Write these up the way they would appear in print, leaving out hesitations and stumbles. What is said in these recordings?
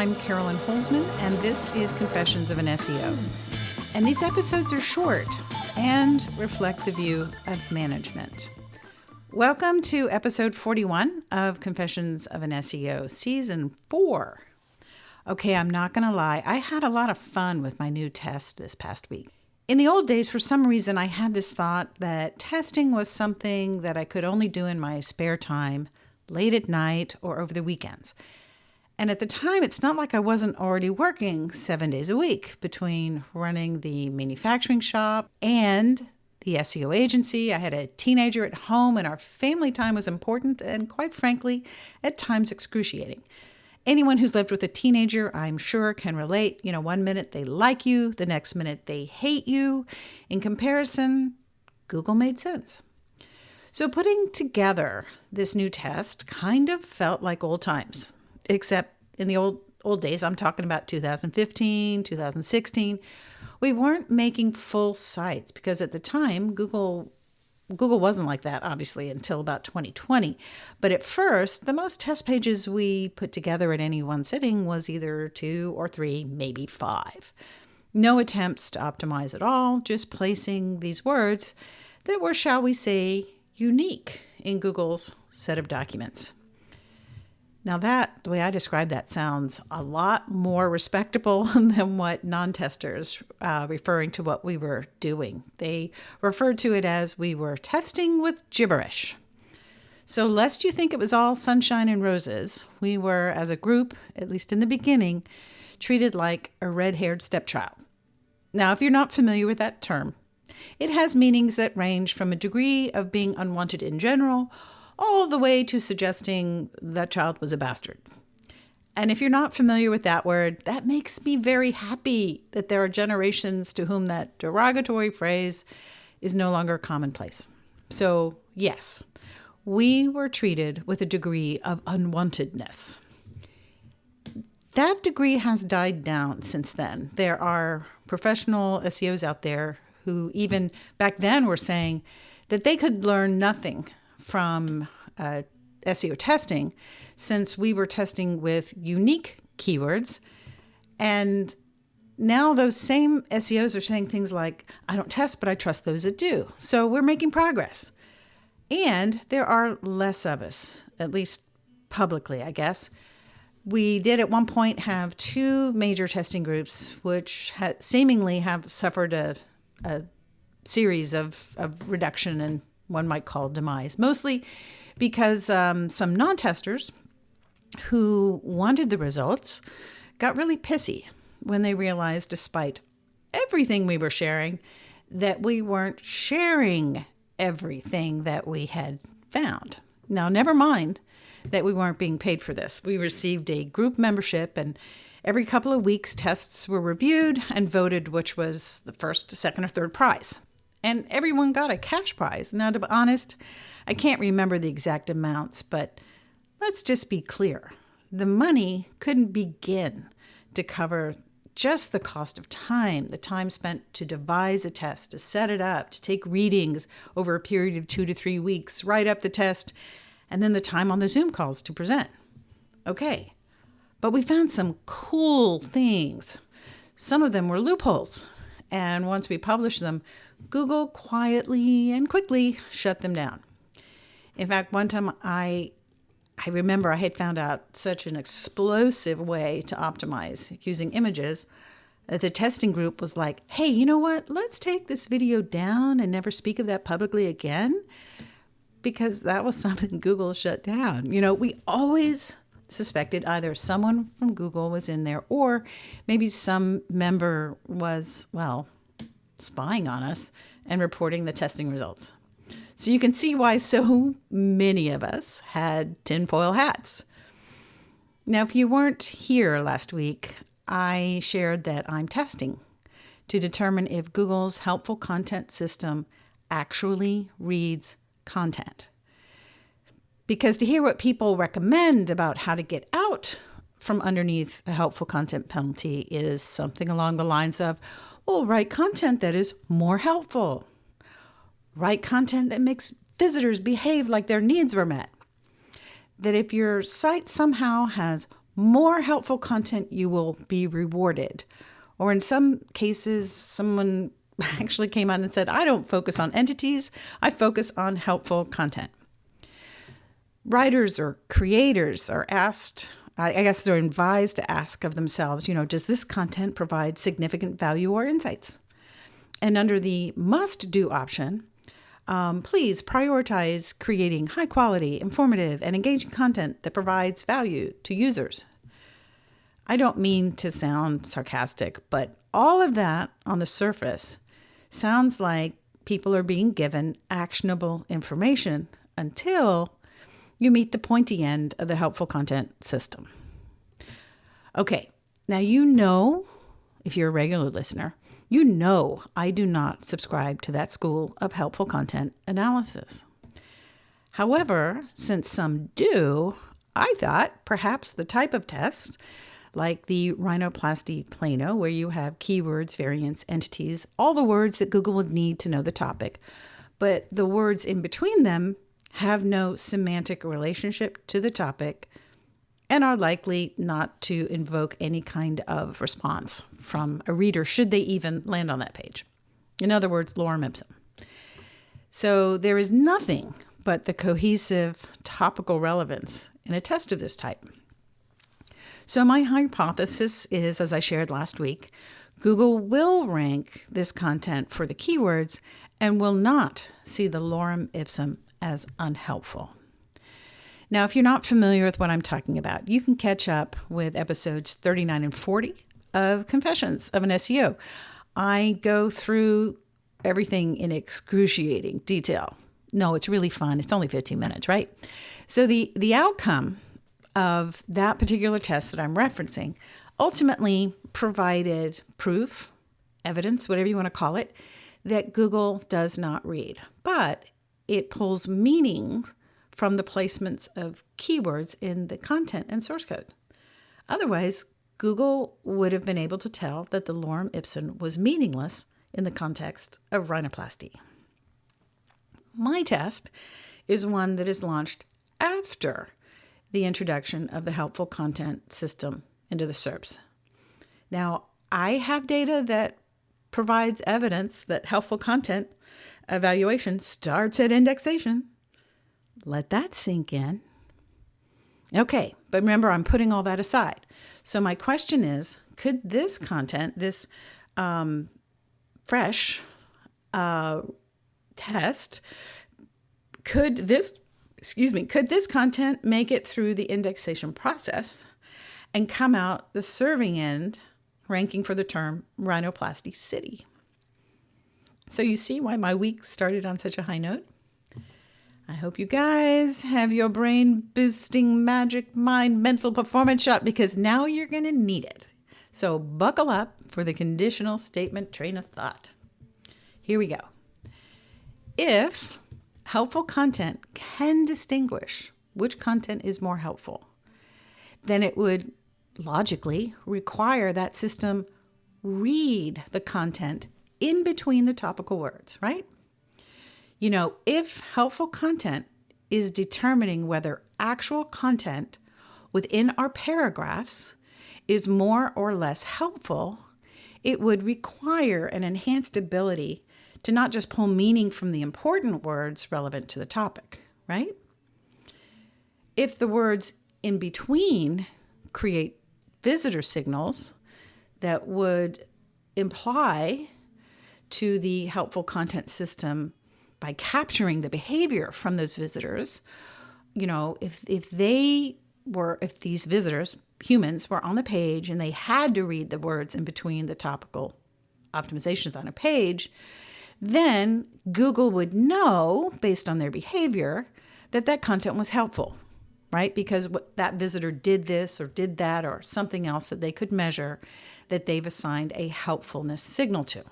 I'm Carolyn Holzman, and this is Confessions of an SEO. And these episodes are short and reflect the view of management. Welcome to episode 41 of Confessions of an SEO, season 4. Okay, I'm not going to lie, I had a lot of fun with my new test this past week. In the old days, for some reason, I had this thought that testing was something that I could only do in my spare time, late at night, or over the weekends. And at the time, it's not like I wasn't already working 7 days a week between running the manufacturing shop and the SEO agency. I had a teenager at home, and our family time was important and, quite frankly, at times excruciating. Anyone who's lived with a teenager, I'm sure, can relate. You know, 1 minute they like you, the next minute they hate you. In comparison, Google made sense. So putting together this new test kind of felt like old times. Except in the old days, I'm talking about 2015, 2016, we weren't making full sites because at the time, Google wasn't like that, obviously, until about 2020. But at first, the most test pages we put together at any one sitting was either 2 or 3, maybe 5. No attempts to optimize at all, just placing these words that were, shall we say, unique in Google's set of documents. Now that, the way I describe that, sounds a lot more respectable than what non-testers, referring to what we were doing. They referred to it as we were testing with gibberish. So lest you think it was all sunshine and roses, we were, as a group, at least in the beginning, treated like a red-haired stepchild. Now, if you're not familiar with that term, it has meanings that range from a degree of being unwanted in general all the way to suggesting that child was a bastard. And if you're not familiar with that word, that makes me very happy that there are generations to whom that derogatory phrase is no longer commonplace. So yes, we were treated with a degree of unwantedness. That degree has died down since then. There are professional SEOs out there who even back then were saying that they could learn nothing from SEO testing, since we were testing with unique keywords. And now those same SEOs are saying things like, I don't test, but I trust those that do. So we're making progress. And there are less of us, at least publicly, I guess. We did at one point have 2 major testing groups, which seemingly have suffered a series of reduction and one might call demise, mostly because some non-testers who wanted the results got really pissy when they realized, despite everything we were sharing, that we weren't sharing everything that we had found. Now, never mind that we weren't being paid for this. We received a group membership, and every couple of weeks, tests were reviewed and voted which was the first, second, or third prize. And everyone got a cash prize. Now, to be honest, I can't remember the exact amounts, but let's just be clear. The money couldn't begin to cover just the cost of time, the time spent to devise a test, to set it up, to take readings over a period of 2 to 3 weeks, write up the test, and then the time on the Zoom calls to present. Okay, but we found some cool things. Some of them were loopholes, and once we published them, Google quietly and quickly shut them down. In fact, one time I remember I had found out such an explosive way to optimize using images that the testing group was like, hey, you know what? Let's take this video down and never speak of that publicly again, because that was something Google shut down. You know, we always suspected either someone from Google was in there or maybe some member was, spying on us and reporting the testing results. So you can see why so many of us had tinfoil hats. Now, if you weren't here last week, I shared that I'm testing to determine if Google's helpful content system actually reads content. Because to hear what people recommend about how to get out from underneath a helpful content penalty is something along the lines of, well, write content that is more helpful. Write content that makes visitors behave like their needs were met. That if your site somehow has more helpful content you will be rewarded. Or in some cases, someone actually came out and said, I don't focus on entities, I focus on helpful content. Writers or creators are asked, I guess they're advised to ask of themselves, does this content provide significant value or insights? And under the must do option, please prioritize creating high quality, informative, and engaging content that provides value to users. I don't mean to sound sarcastic, but all of that on the surface sounds like people are being given actionable information until you meet the pointy end of the helpful content system. Okay, now if you're a regular listener, I do not subscribe to that school of helpful content analysis. However, since some do, I thought perhaps the type of test, like the rhinoplasty plano, where you have keywords, variants, entities, all the words that Google would need to know the topic, but the words in between them have no semantic relationship to the topic and are likely not to invoke any kind of response from a reader should they even land on that page. In other words, lorem ipsum. So there is nothing but the cohesive topical relevance in a test of this type. So my hypothesis is, as I shared last week, Google will rank this content for the keywords and will not see the lorem ipsum as unhelpful. Now, if you're not familiar with what I'm talking about, you can catch up with episodes 39 and 40 of Confessions of an SEO. I go through everything in excruciating detail. No, it's really fun. It's only 15 minutes, right? So the outcome of that particular test that I'm referencing ultimately provided proof, evidence, whatever you want to call it, that Google does not read. But it pulls meanings from the placements of keywords in the content and source code. Otherwise, Google would have been able to tell that the lorem ipsum was meaningless in the context of rhinoplasty. My test is one that is launched after the introduction of the helpful content system into the SERPs. Now, I have data that provides evidence that helpful content evaluation starts at indexation. Let that sink in. Okay, but remember, I'm putting all that aside. So my question is, could this content, this fresh test, could this content make it through the indexation process and come out the serving end ranking for the term rhinoplasty city? So you see why my week started on such a high note? I hope you guys have your brain-boosting magic mind mental performance shot, because now you're going to need it. So buckle up for the conditional statement train of thought. Here we go. If helpful content can distinguish which content is more helpful, then it would logically require that system read the content in between the topical words, right? If helpful content is determining whether actual content within our paragraphs is more or less helpful, it would require an enhanced ability to not just pull meaning from the important words relevant to the topic, right? If the words in between create visitor signals that would imply to the helpful content system by capturing the behavior from those visitors, if these visitors, humans, were on the page and they had to read the words in between the topical optimizations on a page, then Google would know, based on their behavior, that content was helpful, right? Because that visitor did this or did that or something else that they could measure that they've assigned a helpfulness signal to.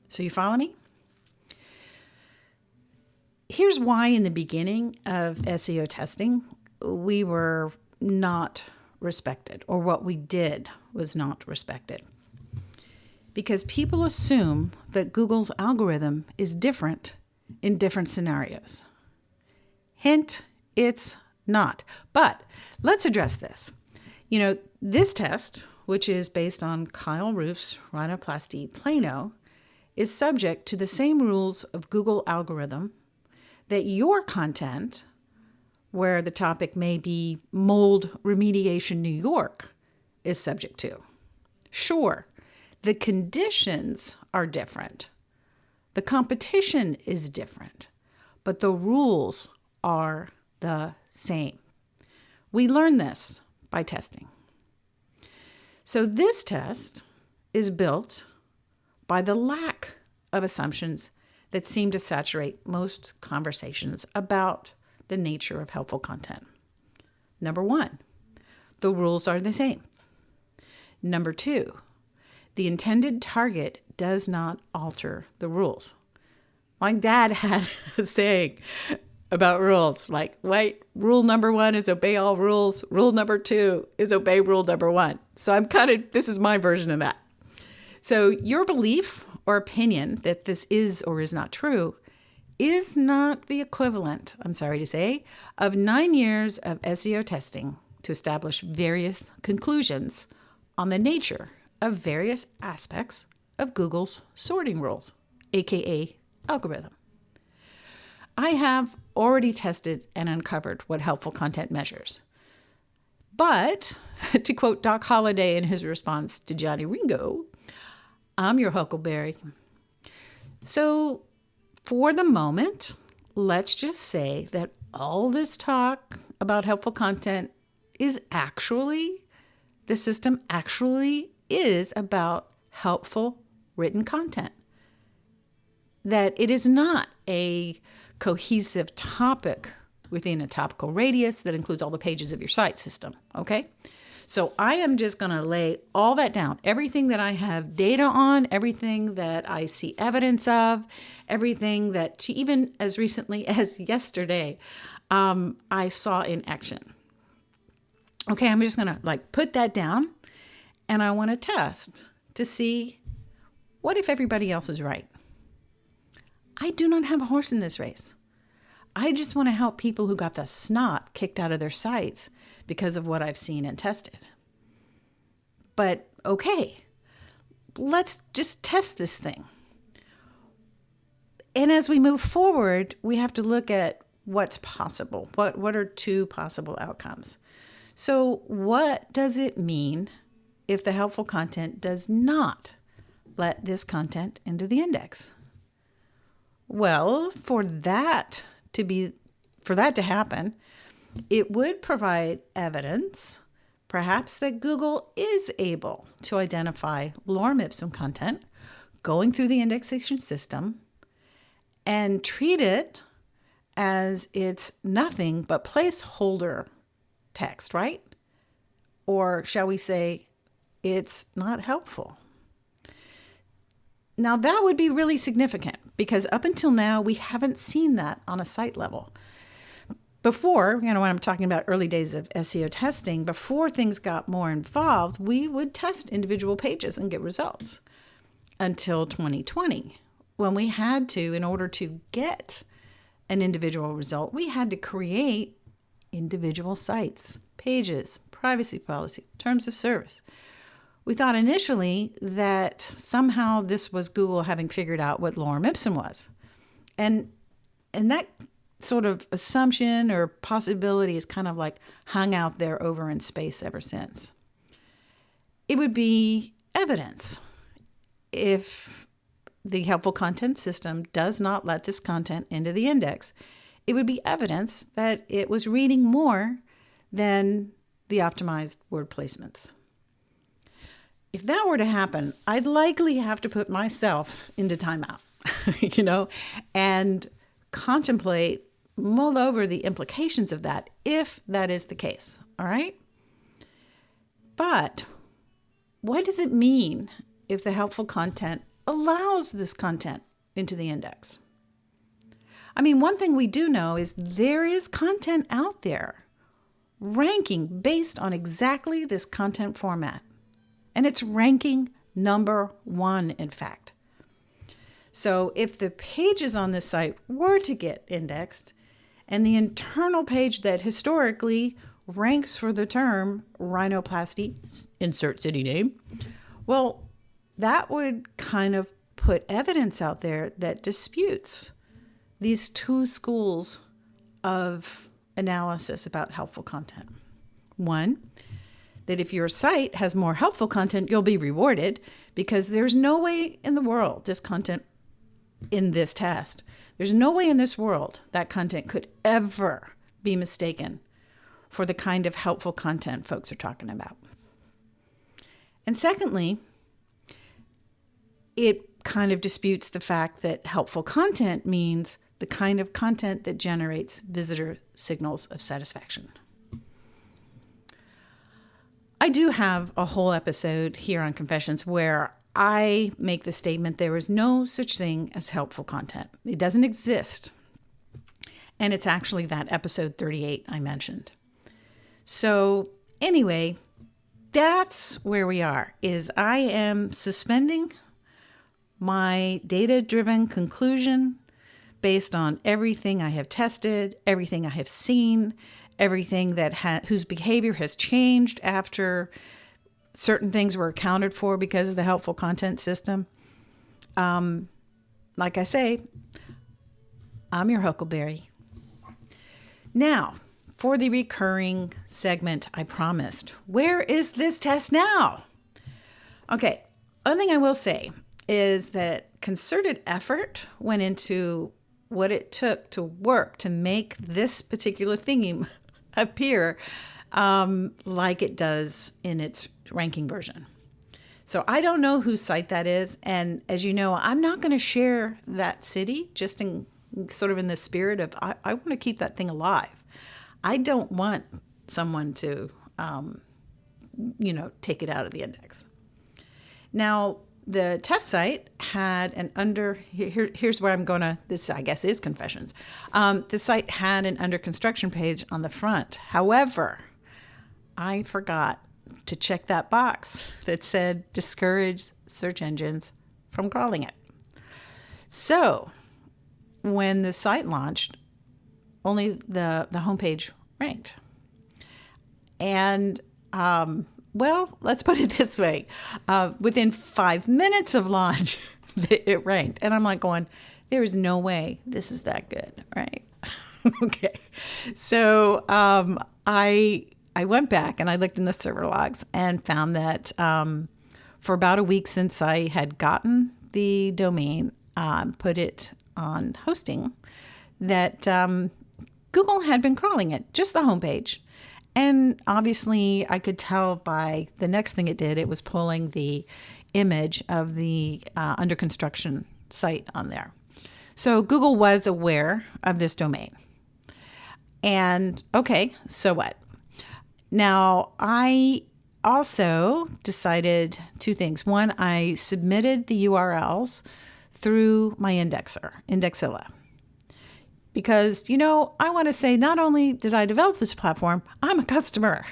So you follow me? Here's why in the beginning of SEO testing, we were not respected, or what we did was not respected. Because people assume that Google's algorithm is different in different scenarios. Hint, it's not. But let's address this. This test, which is based on Kyle Roof's rhinoplasty plano, is subject to the same rules of Google algorithm that your content, where the topic may be mold remediation New York, is subject to. Sure, the conditions are different. The competition is different, but the rules are the same. We learn this by testing. So this test is built by the lack of assumptions that seem to saturate most conversations about the nature of helpful content. Number one, the rules are the same. Number two, the intended target does not alter the rules. My dad had a saying about rules, like, wait, rule number one is obey all rules. Rule number two is obey rule number one. So this is my version of that. So your belief or opinion that this is or is not true is not the equivalent, I'm sorry to say, of 9 years of SEO testing to establish various conclusions on the nature of various aspects of Google's sorting rules, aka algorithm. I have already tested and uncovered what helpful content measures. But, to quote Doc Holliday in his response to Johnny Ringo, I'm your Huckleberry. So, for the moment, let's just say that all this talk about helpful content is the system actually is about helpful written content. That it is not a cohesive topic within a topical radius that includes all the pages of your site system, okay? So I am just going to lay all that down. Everything that I have data on, everything that I see evidence of, everything that even as recently as yesterday, I saw in action. Okay, I'm just going to put that down, and I want to test to see what if everybody else is right. I do not have a horse in this race. I just want to help people who got the snot kicked out of their sites because of what I've seen and tested. But okay, let's just test this thing. And as we move forward, we have to look at what's possible. What are two possible outcomes? So what does it mean if the helpful content does not let this content into the index? Well, for that to happen, it would provide evidence, perhaps, that Google is able to identify lorem ipsum content going through the indexation system and treat it as it's nothing but placeholder text, right? Or shall we say it's not helpful? Now, that would be really significant because up until now, we haven't seen that on a site level. Before, when I'm talking about early days of SEO testing, before things got more involved, we would test individual pages and get results until 2020, when we had to, in order to get an individual result, we had to create individual sites, pages, privacy policy, terms of service. We thought initially that somehow this was Google having figured out what lorem ipsum was. And that sort of assumption or possibility is kind of hung out there over in space ever since. It would be evidence if the helpful content system does not let this content into the index. It would be evidence that it was reading more than the optimized word placements. If that were to happen, I'd likely have to put myself into timeout, and contemplate, mull over the implications of that if that is the case, all right? But what does it mean if the helpful content allows this content into the index? I mean, one thing we do know is there is content out there ranking based on exactly this content format. And it's ranking number 1, in fact. So if the pages on this site were to get indexed, and the internal page that historically ranks for the term rhinoplasty, insert city name. Well, that would kind of put evidence out there that disputes these two schools of analysis about helpful content. One, that if your site has more helpful content, you'll be rewarded, because there's no way in the world this content in this test, there's no way in this world that content could ever be mistaken for the kind of helpful content folks are talking about. And secondly, it kind of disputes the fact that helpful content means the kind of content that generates visitor signals of satisfaction. I do have a whole episode here on Confessions where I make the statement there is no such thing as helpful content. It doesn't exist. And it's actually that episode 38 I mentioned. So anyway, that's where we are, is I am suspending my data-driven conclusion based on everything I have tested, everything I have seen, everything that whose behavior has changed after certain things were accounted for because of the helpful content system. Like I say, I'm your Huckleberry. Now, for the recurring segment I promised, where is this test now? Okay, one thing I will say is that concerted effort went into what it took to work to make this particular theme appear like it does in its ranking version. So I don't know whose site that is. And as you know, I'm not going to share that city, just in sort of in the spirit of, I want to keep that thing alive. I don't want someone to, take it out of the index. Now, the test site had an here's where I'm going to, this I guess is Confessions. The site had an under construction page on the front. However, I forgot to check that box that said discourage search engines from crawling it. So when the site launched, only the homepage ranked. And well, let's put it this way. Within 5 minutes of launch, it ranked. And I'm like going, there is no way this is that good, right? Okay. So I went back and I looked in the server logs and found that for about a week since I had gotten the domain, put it on hosting, that Google had been crawling it, just the homepage. And obviously, I could tell by the next thing it did, it was pulling the image of the under construction site on there. So Google was aware of this domain. And okay, so what? Now, I also decided two things. One, I submitted the URLs through my indexer, Indexilla. Because, I want to say not only did I develop this platform, I'm a customer.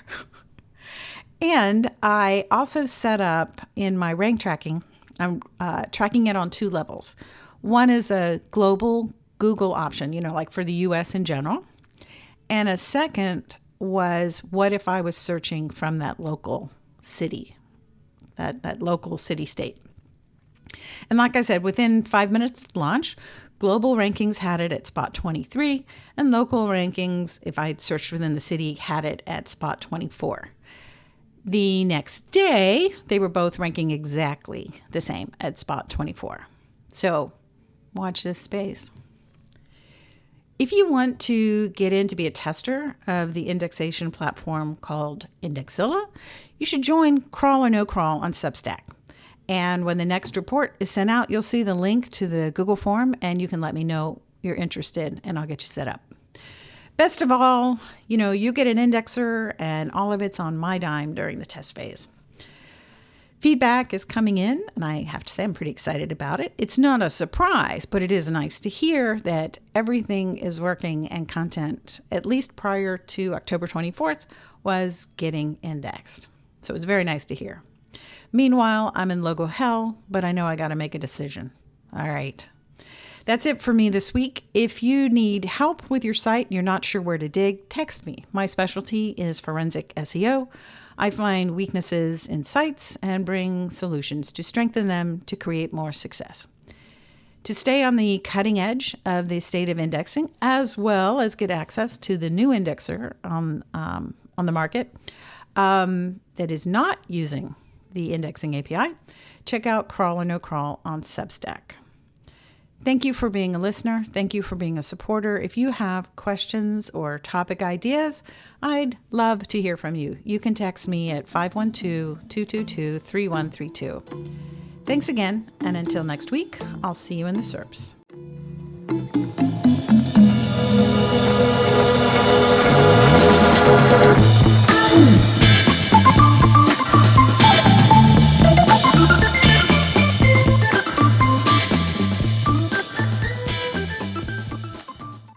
And I also set up in my rank tracking, I'm tracking it on two levels. One is a global Google option, like for the US in general. And a second was what if I was searching from that local city, that local city-state. And like I said, within 5 minutes of launch, global rankings had it at spot 23, and local rankings, if I searched within the city, had it at spot 24. The next day, they were both ranking exactly the same at spot 24. So watch this space. If you want to get in to be a tester of the indexation platform called Indexilla, you should join Crawl or No Crawl on Substack. And when the next report is sent out, you'll see the link to the Google form, and you can let me know you're interested, and I'll get you set up. Best of all, you get an indexer, and all of it's on my dime during the test phase. Feedback is coming in, and I have to say I'm pretty excited about it. It's not a surprise, but it is nice to hear that everything is working and content, at least prior to October 24th, was getting indexed. So it's very nice to hear. Meanwhile, I'm in logo hell, but I know I got to make a decision. All right. That's it for me this week. If you need help with your site and you're not sure where to dig, text me. My specialty is forensic SEO. I find weaknesses in sites and bring solutions to strengthen them to create more success. To stay on the cutting edge of the state of indexing, as well as get access to the new indexer on the market that is not using the indexing API, check out Crawl or No Crawl on Substack. Thank you for being a listener. Thank you for being a supporter. If you have questions or topic ideas, I'd love to hear from you. You can text me at 512-222-3132. Thanks again, and until next week, I'll see you in the SERPs.